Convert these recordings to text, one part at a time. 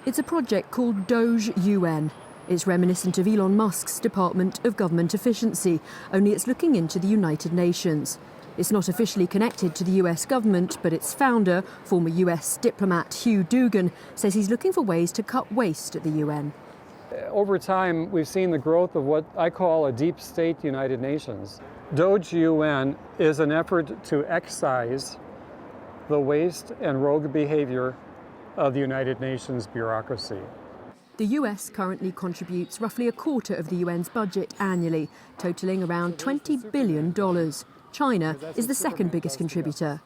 It's a project called DOGE UN. It's reminiscent of Elon Musk's Department of Government Efficiency, only it's looking into the United Nations. It's not officially connected to the US government, but its founder, former US diplomat Hugh Dugan, says he's looking for ways to cut waste at the UN. Over time, we've seen the growth of what I call a deep state United Nations. DOGE UN is an effort to excise the waste and rogue behavior of the United Nations bureaucracy. The US currently contributes roughly a quarter of the UN's budget annually, totaling around $20 billion. China is the second biggest contributor.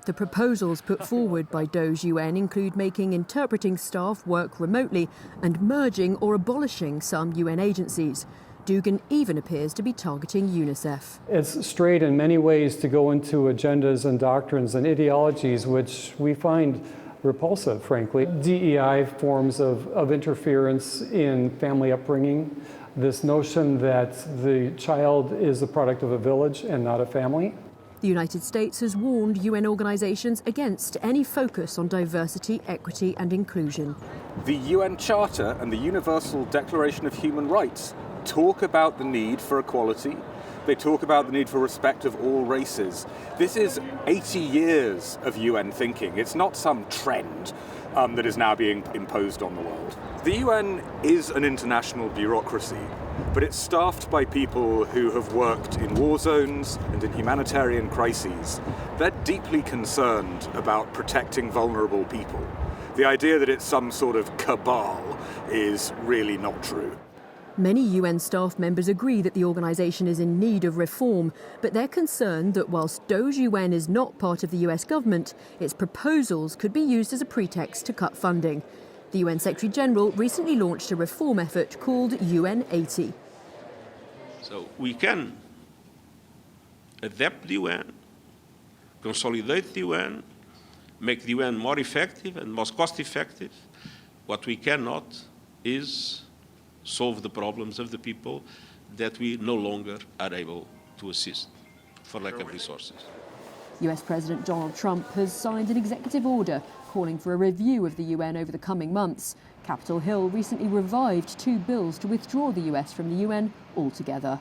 The proposals put forward by DOGE UN include making interpreting staff work remotely and merging or abolishing some UN agencies. Dugan even appears to be targeting UNICEF. It's strayed in many ways to go into agendas and doctrines and ideologies which we find repulsive, frankly. DEI forms of interference in family upbringing, this notion that the child is the product of a village and not a family. The United States has warned UN organisations against any focus on diversity, equity and inclusion. The UN Charter and the Universal Declaration of Human Rights talk about the need for equality. They talk about the need for respect of all races. This is 80 years of UN thinking. It's not some trend that is now being imposed on the world. The UN is an international bureaucracy, but it's staffed by people who have worked in war zones and in humanitarian crises. They're deeply concerned about protecting vulnerable people. The idea that it's some sort of cabal is really not true. Many UN staff members agree that the organisation is in need of reform, but they're concerned that whilst DOGE UN is not part of the US government, its proposals could be used as a pretext to cut funding. The UN Secretary-General recently launched a reform effort called UN 80. So we can adapt the UN, consolidate the UN, make the UN more effective and more cost-effective. What we cannot is solve the problems of the people that we no longer are able to assist for lack of resources. US President Donald Trump has signed an executive order calling for a review of the UN over the coming months. Capitol Hill recently revived 2 bills to withdraw the US from the UN altogether.